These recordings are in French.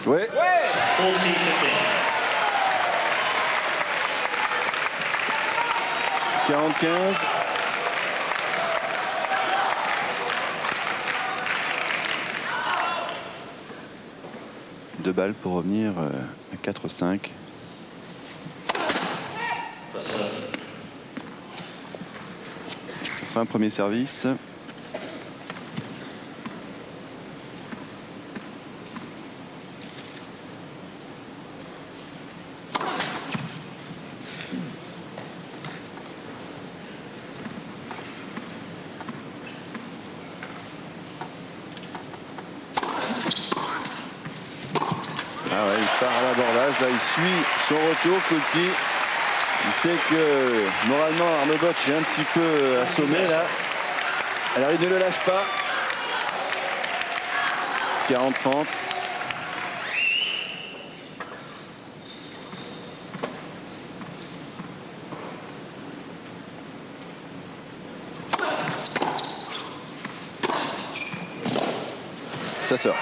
Ouais. 40-15. Deux balles pour revenir à 4-5. Ce sera un premier service. Ah ouais, il part à l'abordage, là il suit son retour, Coulty. Il sait que moralement Arnaud Boetsch est un petit peu assommé là. Alors il ne le lâche pas. 40-30. Ça sort.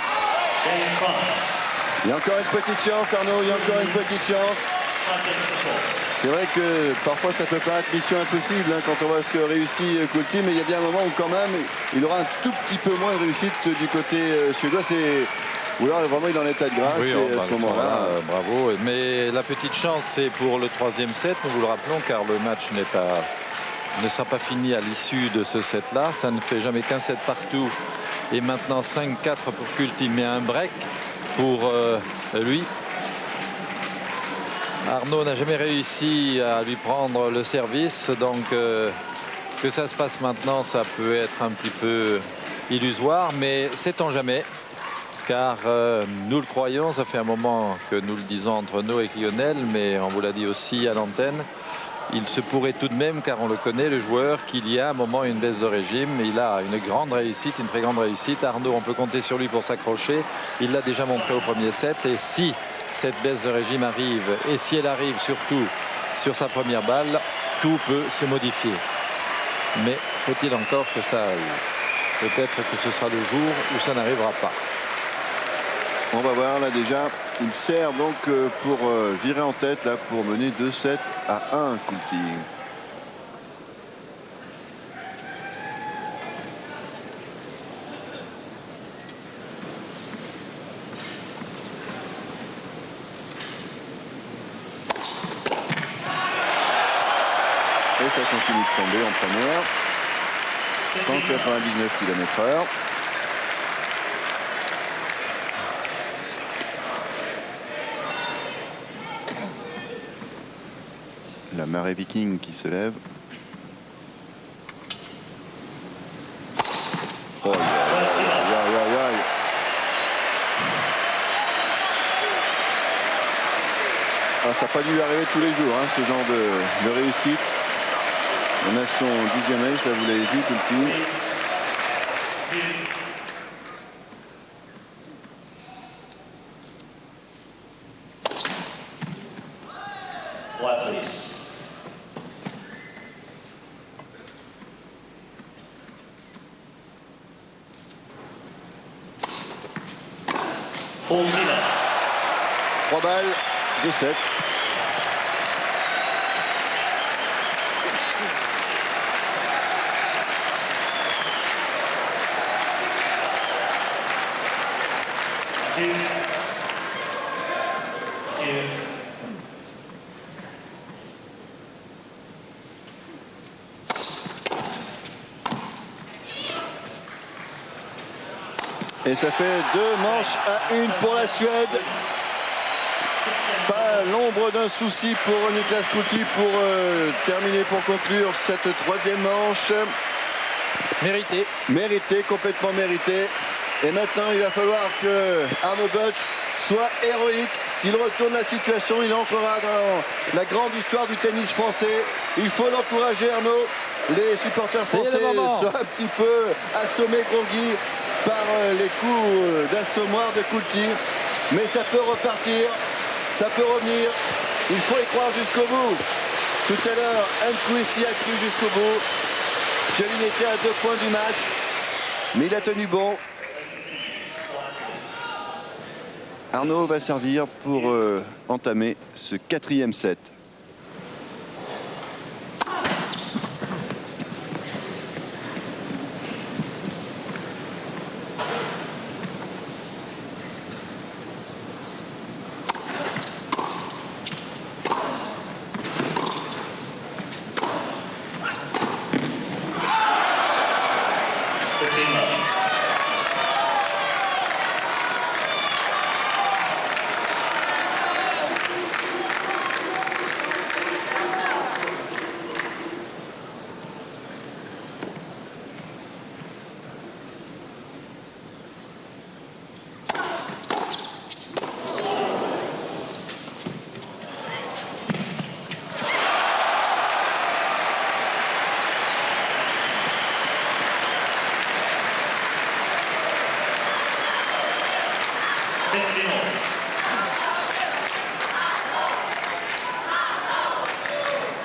Il y a encore une petite chance, Arnaud, il y a encore une petite chance. C'est vrai que parfois ça peut paraître mission impossible quand on voit ce que réussit Coulty, mais il y a bien un moment où quand même il aura un tout petit peu moins de réussite du côté suédois. Ou alors vraiment il est en état de grâce à ce moment-là. Bravo, mais la petite chance c'est pour le troisième set, nous vous le rappelons, car le match ne sera pas fini à l'issue de ce set-là. Ça ne fait jamais qu'un set partout. Et maintenant 5-4 pour Coulty, mais un break pour lui. Arnaud n'a jamais réussi à lui prendre le service, donc que ça se passe maintenant, ça peut être un petit peu illusoire, mais sait-on jamais, car nous le croyons, ça fait un moment que nous le disons entre nous et Lionel, mais on vous l'a dit aussi à l'antenne, il se pourrait tout de même, car on le connaît, le joueur, qu'il y a un moment une baisse de régime. Il a une grande réussite, une très grande réussite. Arnaud, on peut compter sur lui pour s'accrocher. Il l'a déjà montré au premier set. Et si cette baisse de régime arrive, et si elle arrive surtout sur sa première balle, tout peut se modifier. Mais faut-il encore que ça arrive? Peut-être que ce sera le jour où ça n'arrivera pas. On va voir là déjà. Il sert donc pour virer en tête là pour mener 2-7 à 1 Coulty. Et ça continue de tomber en première. 199 km/h. La marée viking qui se lève. Oh, aïe, aïe, aïe, aïe. Ah, ça n'a pas dû lui arriver tous les jours, hein, ce genre de réussite. On a son 12e ace, là vous l'avez vu, Coulty. Trois balles, 2-7. Et ça fait 2 manches à 1 pour la Suède. Pas l'ombre d'un souci pour Niklas Coulty pour terminer, pour conclure cette 3e manche. Mérité. Mérité, complètement mérité. Et maintenant, il va falloir que Arnaud Butch soit héroïque. S'il retourne la situation, il entrera dans la grande histoire du tennis français. Il faut l'encourager, Arnaud. Les supporters français sont un petit peu assommés, groggy, par les coups d'assommoir de Coulty. Mais ça peut repartir, ça peut revenir. Il faut y croire jusqu'au bout. Tout à l'heure, Nkwesi a cru jusqu'au bout. Pioline était à 2 points du match, mais il a tenu bon. Arnaud va servir pour entamer ce 4e set.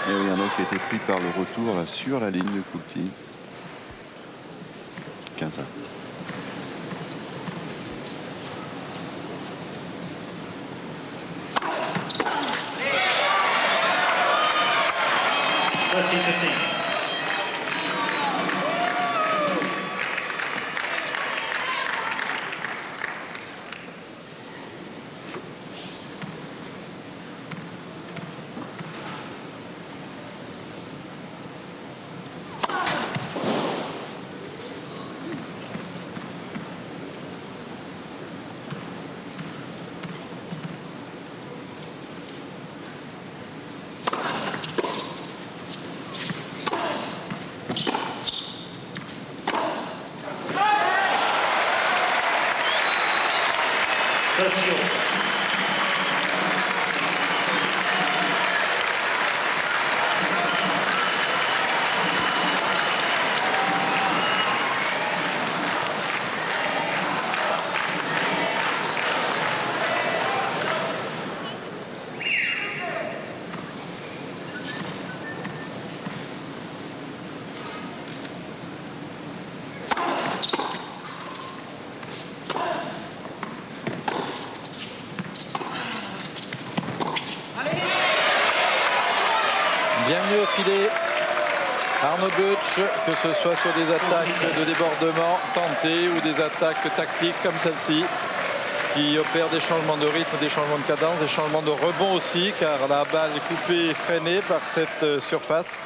Et oui, Arnaud qui a été pris par le retour là, sur la ligne de Coulty. 15 ans. Bienvenue au filet, Arnaud Butch, que ce soit sur des attaques de débordement tentées ou des attaques tactiques comme celle-ci, qui opèrent des changements de rythme, des changements de cadence, des changements de rebond aussi, car la balle est coupée et freinée par cette surface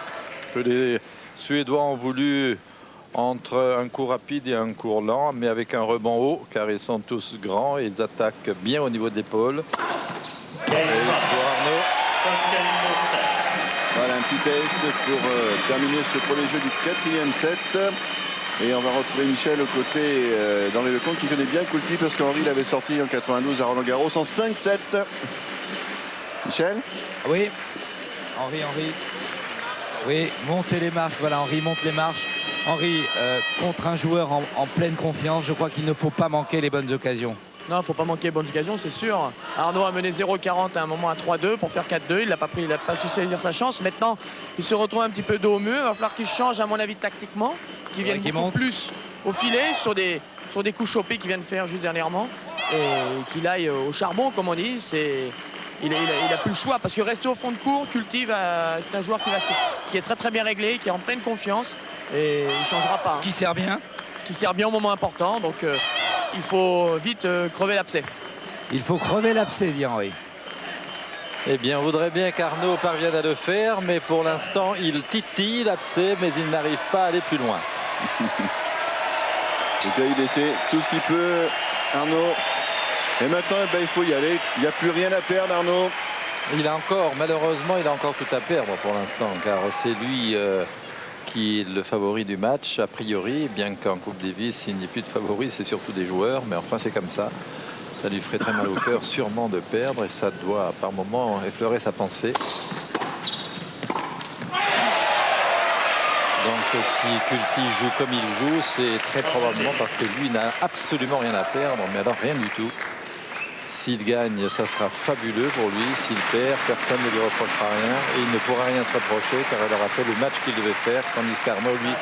que les Suédois ont voulu entre un coup rapide et un cours lent, mais avec un rebond haut, car ils sont tous grands et ils attaquent bien au niveau de l'épaule. Et pour Arnaud. Voilà un petit ace pour terminer ce premier jeu du 4e set. Et on va retrouver Michel aux côtés d'Henri Lecomte qui connaît bien Coulty parce qu'Henri l'avait sorti en 92 à Roland-Garros en 5-7. Michel? Oui, Henri. Oui, montez les marches. Voilà, Henri monte les marches. Henri, contre un joueur en pleine confiance, je crois qu'il ne faut pas manquer les bonnes occasions. Non, il ne faut pas manquer les bonnes occasions, c'est sûr. Arnaud a mené 0-40 à un moment à 3-2 pour faire 4-2. Il n'a pas su saisir sa chance. Maintenant, il se retrouve un petit peu dos au mur. Il va falloir qu'il change, à mon avis, tactiquement. Qu'il vienne beaucoup plus au filet sur des coups chopés qu'il vient de faire juste dernièrement. Et qu'il aille au charbon, comme on dit. Il a plus le choix parce que rester au fond de cours, Coulty, c'est un joueur qui est très très bien réglé, qui est en pleine confiance. Et il ne changera pas. Qui sert bien. Qui sert bien au moment important. Donc il faut vite crever l'abcès. Il faut crever l'abcès, dit Henri. Eh bien, on voudrait bien qu'Arnaud parvienne à le faire, mais pour l'instant, il titille l'abcès, mais il n'arrive pas à aller plus loin. Donc là, il essaie tout ce qu'il peut, Arnaud. Et maintenant, il faut y aller. Il n'y a plus rien à perdre, Arnaud. Malheureusement, il a encore tout à perdre pour l'instant, car c'est lui qui est le favori du match, a priori, bien qu'en Coupe Davis, il n'y ait plus de favoris, c'est surtout des joueurs, mais enfin c'est comme ça. Ça lui ferait très mal au cœur sûrement de perdre et ça doit par moments effleurer sa pensée. Donc si Culti joue comme il joue, c'est très probablement parce que lui n'a absolument rien à perdre, mais alors rien du tout. S'il gagne, ça sera fabuleux pour lui. S'il perd, personne ne lui reprochera rien et il ne pourra rien se reprocher car il aura fait le match qu'il devait faire, tandis qu'Arnaud, lui,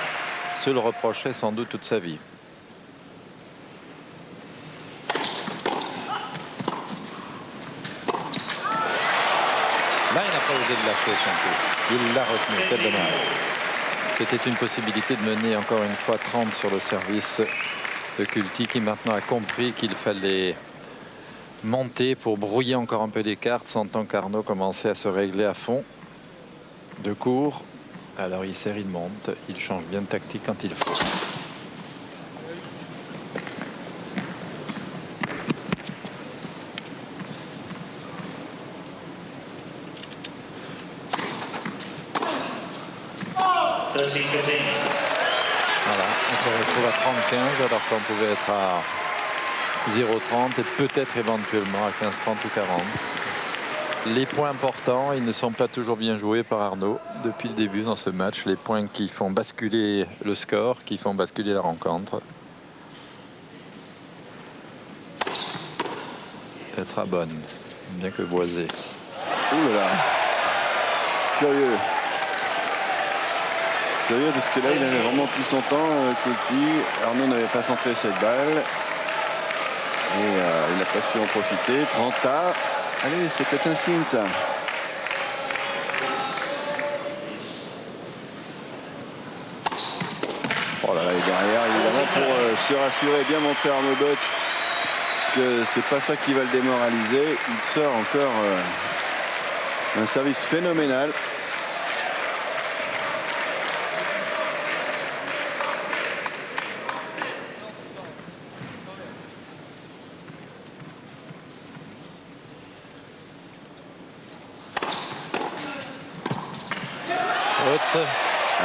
se le reprocherait sans doute toute sa vie. Là, il n'a pas osé de lâcher son coup. Il l'a retenu. Quel dommage. C'était une possibilité de mener encore une fois 30 sur le service de Culti qui maintenant a compris qu'il fallait monter pour brouiller encore un peu les cartes, sentant qu'Arnaud commençait à se régler à fond. De court. Alors il serre, il monte. Il change bien de tactique quand il faut. Voilà, on se retrouve à 30-15 alors qu'on pouvait être à 0-30 et peut-être éventuellement à 15-30 ou 40. Les points importants, ils ne sont pas toujours bien joués par Arnaud depuis le début dans ce match. Les points qui font basculer le score, qui font basculer la rencontre. Elle sera bonne, bien que boisée. Ouh là là. Curieux. Curieux parce que là il avait vraiment plus son temps, Culti. Arnaud n'avait pas centré cette balle. Et il n'a pas su en profiter. 30A. Allez, c'est peut-être un signe ça. Oh là là, il est derrière, évidemment, pour se rassurer, bien montrer à Arnaud Deutsch que c'est pas ça qui va le démoraliser. Il sort encore un service phénoménal.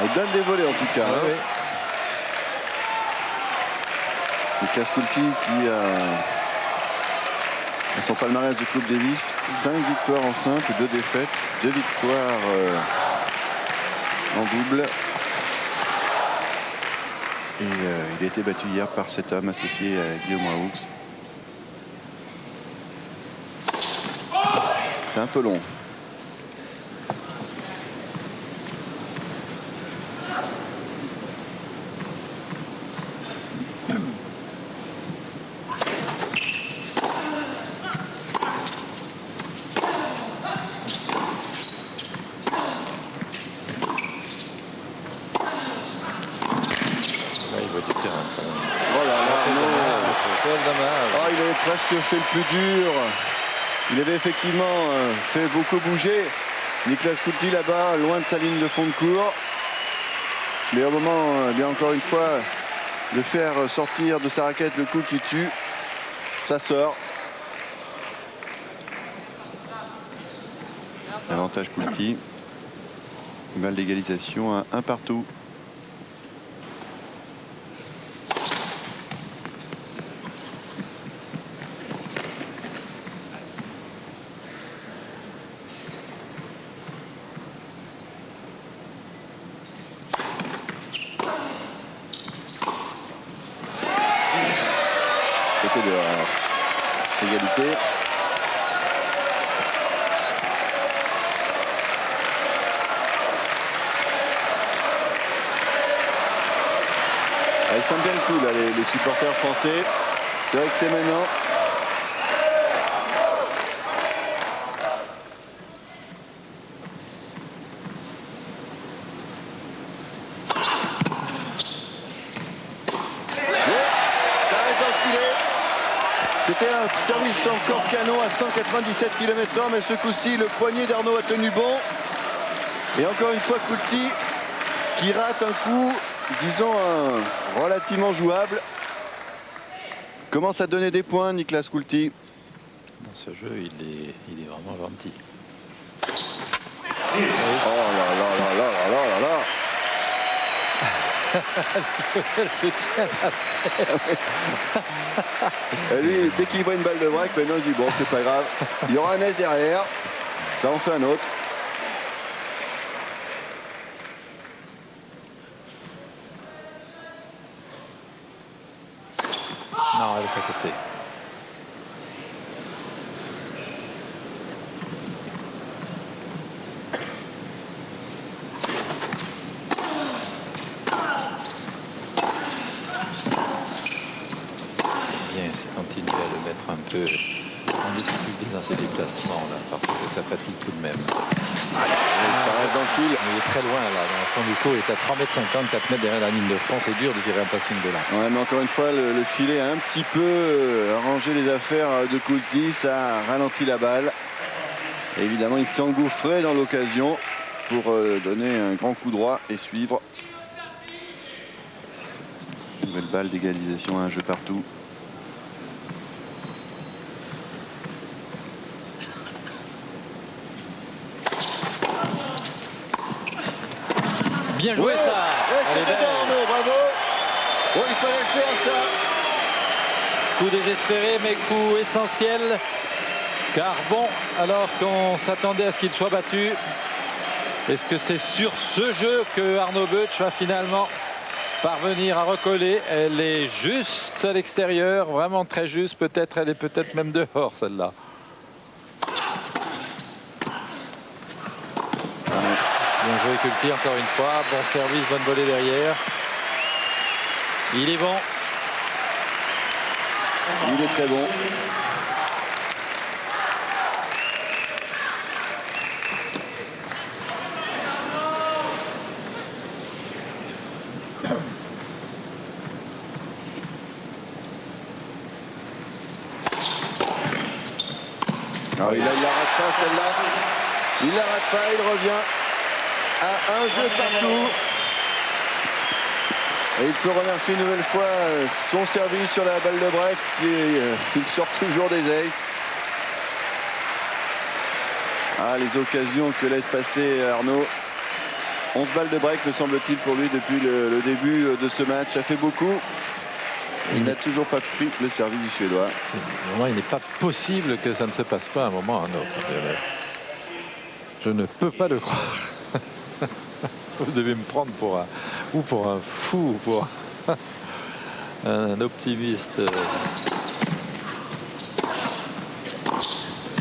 Il donne des volets en tout cas. Oui, oui. Niklas Culti qui a son palmarès de Coupe Davis, 5 victoires en simple, 2 défaites, 2 victoires en double. Et il a été battu hier par cet homme associé à Guillaume Roux. C'est un peu long. Presque fait le plus dur. Il avait effectivement fait beaucoup bouger Niklas Culti là-bas, loin de sa ligne de fond de cours. Mais au moment, bien encore une fois, de faire sortir de sa raquette le coup qui tue, ça sort. Avantage Culti. Balle d'égalisation à 1 partout. Égalité. Ils sentent bien le coup là, les supporters français. C'est vrai que c'est maintenant. C'était un service encore canon à 197 km/h, mais ce coup-ci, le poignet d'Arnaud a tenu bon. Et encore une fois, Culti qui rate un coup, disons, relativement jouable. Commence à donner des points, Niklas Culti. Dans ce jeu, il est vraiment gentil. Oh là là là là là là là là. Elle se tient la tête. Et lui, dès qu'il voit une balle de break, maintenant il dit bon, c'est pas grave. Il y aura un S derrière. Ça en fait un autre. Non, elle est à côté. Bien, c'est continuer à le mettre un peu en difficulté dans ses déplacements là, parce que ça fatigue tout de même. Ça reste dans le fil. Il est très loin là, dans le fond du coup, il est à 3,50 m, 4 mètres derrière la ligne de fond, c'est dur de tirer un passing de là. Ouais, mais encore une fois, le filet a un petit peu arrangé les affaires de Coulty, ça a ralenti la balle. Et évidemment, il s'engouffrait dans l'occasion pour donner un grand coup droit et suivre. Nouvelle balle d'égalisation, un jeu partout. Bien joué, ouais, ça. Ouais, Elle est c'était belle. bon, Arnaud, bravo. Bon, il fallait faire ça. Coup désespéré, mais coup essentiel. Car bon, alors qu'on s'attendait à ce qu'il soit battu, est-ce que c'est sur ce jeu que Arnaud Butch va finalement parvenir à recoller? Elle est juste à l'extérieur, vraiment très juste. Peut-être, elle est peut-être même dehors, celle-là. Bien joué Coulty encore une fois. Bon service, bonne volée derrière. Il est bon. Il est très bon. Alors, il la rate pas celle-là. Il la rate pas, il revient à un jeu partout. Et il peut remercier une nouvelle fois son service sur la balle de break qui sort toujours des aces. Ah, les occasions que laisse passer Arnaud. 11 balles de break, me semble-t-il, pour lui depuis le début de ce match. Ça fait beaucoup. Il n'a toujours pas pris le service du Suédois. Vraiment, il n'est pas possible que ça ne se passe pas à un moment ou à un autre. Je ne peux pas le croire. Vous devez me prendre pour un fou, pour un optimiste.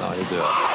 Non, il est dehors.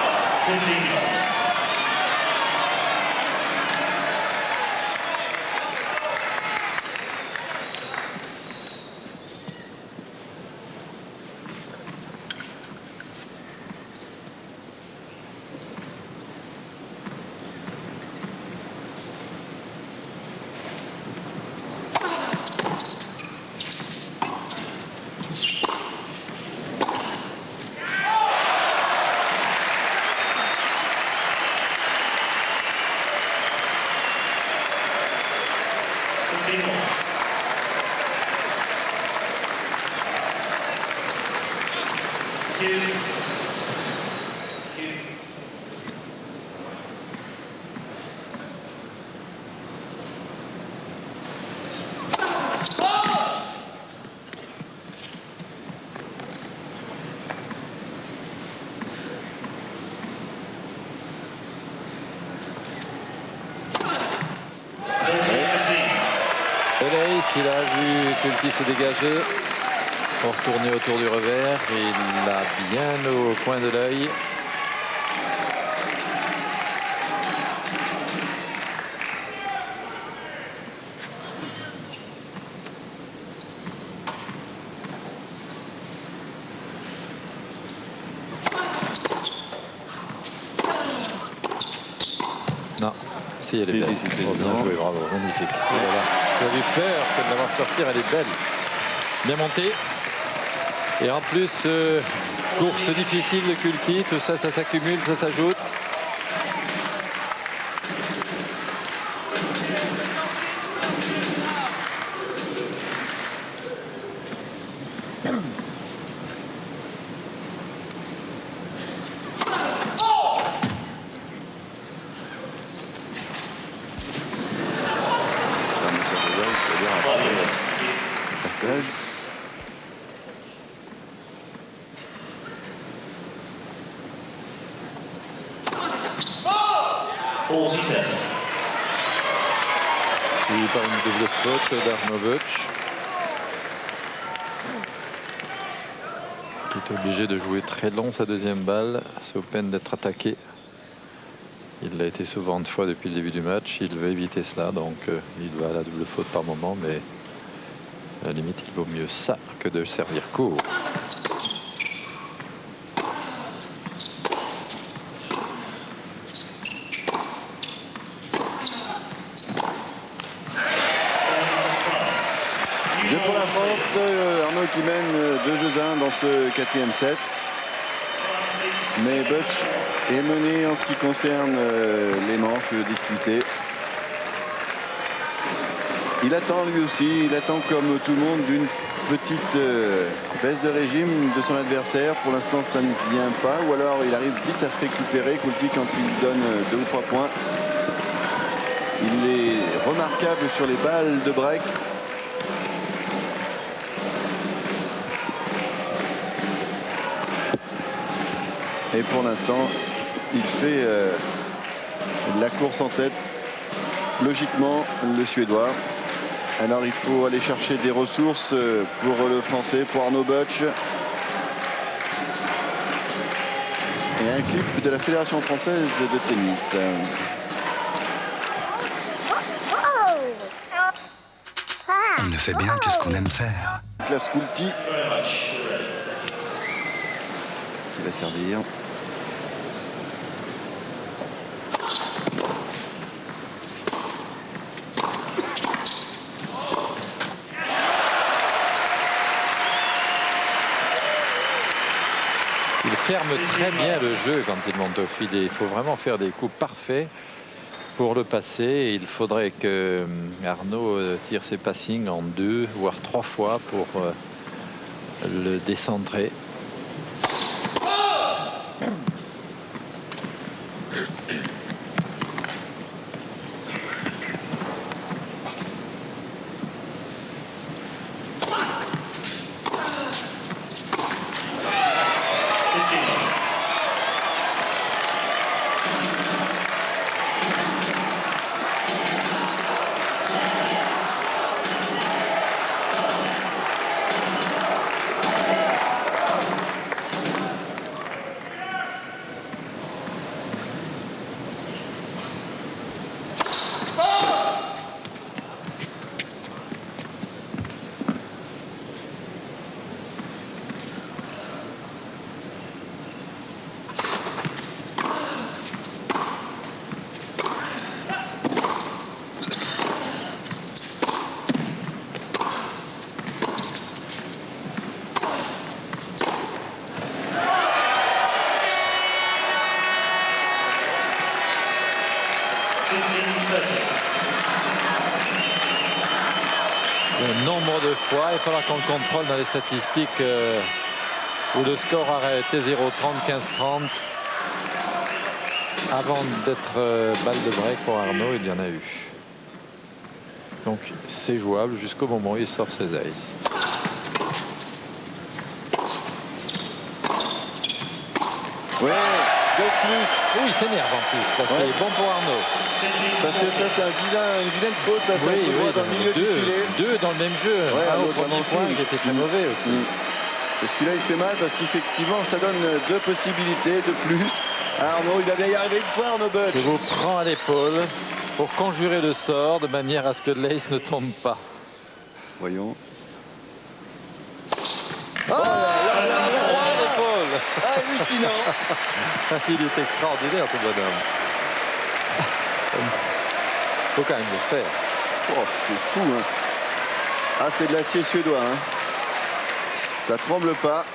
Il a vu Coulty se dégager pour tourner autour du revers. Il l'a bien au coin de l'œil. Non, si elle est belle. Si, Oh, bien joué, bravo, magnifique. Oh là là. J'avais peur que de la voir sortir, elle est belle. Bien montée. Et en plus, course difficile de Coulty, tout ça, ça s'accumule, ça s'ajoute. Passage. Suivi par une double faute d'Arnaud Butch. Qui est obligé de jouer très long sa deuxième balle, sous peine d'être attaqué. Il l'a été souvent de fois depuis le début du match. Il veut éviter cela, donc il va à la double faute par moment, mais à la limite, il vaut mieux ça que de servir court. Jeu pour la France, Arnaud qui mène 2-1 dans ce 4e set. Mais Butch est mené en ce qui concerne les manches disputées. Il attend lui aussi, il attend comme tout le monde d'une petite baisse de régime de son adversaire. Pour l'instant ça ne vient pas, ou alors il arrive vite à se récupérer. Coulty quand il donne 2 ou 3 points. Il est remarquable sur les balles de break. Et pour l'instant, il fait la course en tête, logiquement, le Suédois. Alors il faut aller chercher des ressources pour le Français, pour Arnaud Butch. Et un clip de la Fédération française de tennis. On ne fait bien que ce qu'on aime faire. Niklas Coulty qui va servir. Il ferme très bien le jeu quand il monte au filet. Il faut vraiment faire des coups parfaits pour le passer. Il faudrait que Arnaud tire ses passings en 2 voire 3 fois pour le décentrer. Le nombre de fois, il faudra qu'on le contrôle dans les statistiques où le score aurait été 0-30, 15-30. Avant d'être balle de break pour Arnaud, il y en a eu. Donc c'est jouable jusqu'au moment où il sort ses aces. Ouais, de plus. Oui, il s'énerve en plus. Ça, Ouais. c'est bon pour Arnaud. Parce que ça, c'est une vilaine faute. Ça, c'est un coup droit dans le milieu du filet. Deux dans le même jeu. Ouais, Au l'autre premier avancé. point, il était très mauvais aussi. Et celui-là, il fait mal parce qu'effectivement, ça donne 2 possibilités de plus. Arnaud, il va bien y arriver une fois, Arnaud Butch. Je vous prends à l'épaule pour conjurer le sort de manière à ce que l'ace ne tombe pas. Voyons. Oh là là, le roi à l'épaule. Hallucinant. Il est extraordinaire, ce bonhomme. Faut quand même le faire. Oh, c'est fou, hein. Ah, c'est de l'acier suédois, hein. Ça tremble pas.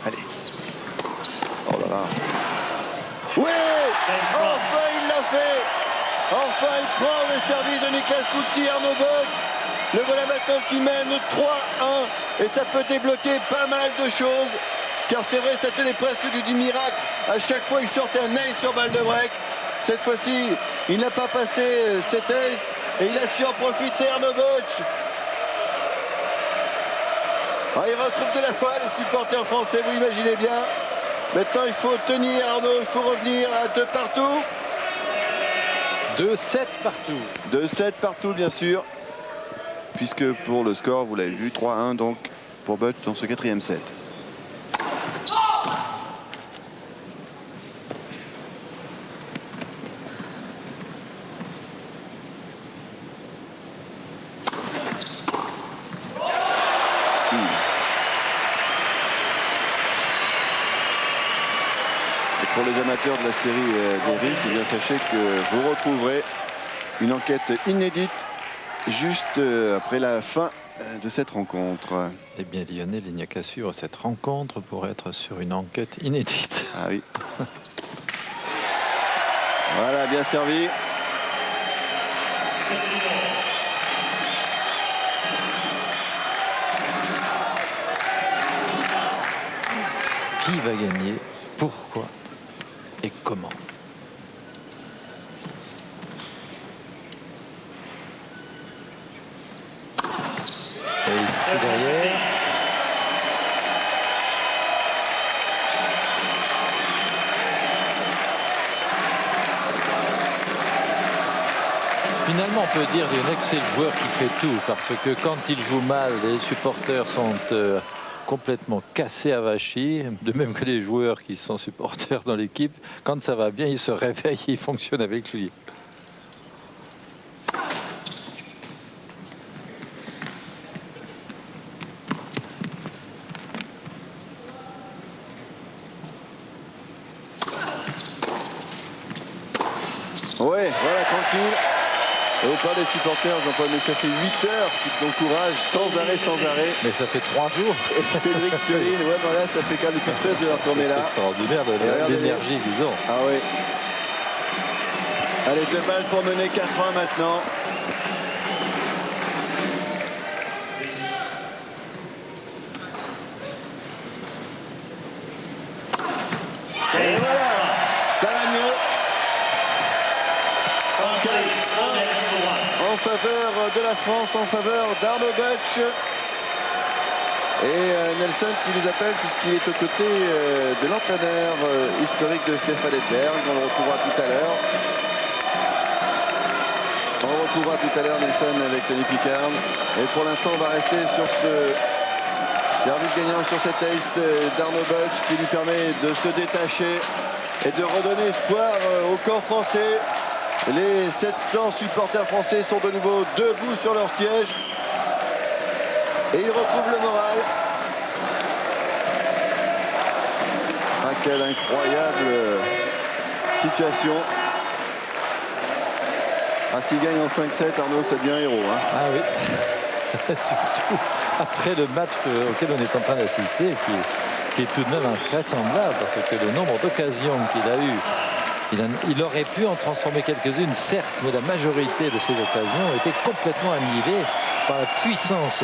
Allez. Oh là là. Oui! Enfin, il l'a fait! Enfin, il prend le service de Niklas Coulty, Arnaud Butch. Le voilà maintenant qui mène 3-1 et ça peut débloquer pas mal de choses. Car c'est vrai, ça tenait presque du miracle. À chaque fois, il sortait un ace sur balle de break. Cette fois-ci, il n'a pas passé cet ace et il a su en profiter, Arnaud Boetsch. Ah, il retrouve de la foi les supporters français, vous l'imaginez bien. Maintenant, il faut tenir, Arnaud, il faut revenir à 2 partout. 2-7 partout. 2-7 partout, bien sûr. Puisque pour le score, vous l'avez vu, 3-1 donc pour Boetsch dans ce 4e set. Pour les amateurs de la série d'Eric, eh bien sachez que vous retrouverez une enquête inédite juste après la fin de cette rencontre. Eh bien Lionel, il n'y a qu'à suivre cette rencontre pour être sur une enquête inédite. Ah oui. Voilà, bien servi. Qui va gagner? Pourquoi? Et comment? Et ici derrière. Finalement, on peut dire, Lionel, que c'est le joueur qui fait tout, parce que quand il joue mal, les supporters sont complètement cassés, avachis, de même que les joueurs qui sont supporters dans l'équipe. Quand ça va bien, ils se réveillent et ils fonctionnent avec lui. Ouais, voilà, tranquille. Et au parle des supporters, Jean-Paul, mais ça fait 8 heures qu'ils t'encouragent sans arrêt. Mais ça fait 3 jours. Et Cédric Purine, ouais, voilà, ça fait quand même depuis 13 heures qu'on est là. C'est extraordinaire de l'énergie qu'ils ont. Ah oui. Allez, 2 balles pour mener 4-1 maintenant. Et voilà, ça va mieux. En faveur de la France, en faveur d'Arnaud Boetsch. Et Nelson qui nous appelle puisqu'il est aux côtés de l'entraîneur historique de Stéphane Edberg. On le retrouvera tout à l'heure. On retrouvera tout à l'heure Nelson avec Tony Picard. Et pour l'instant, on va rester sur ce service gagnant, sur cet ace d'Arnaud Boetsch qui lui permet de se détacher et de redonner espoir au camp français. Les 700 supporters français sont de nouveau debout sur leur siège. Et ils retrouvent le moral. Ah, quelle incroyable situation. Ah, s'il gagne en 5-7, Arnaud, ça devient héros. Hein. Ah oui. Surtout après le match auquel on est en train d'assister, qui est tout de même invraisemblable, parce que le nombre d'occasions qu'il a eu, il aurait pu en transformer quelques-unes, certes, mais la majorité de ces occasions ont été complètement annihilées par la puissance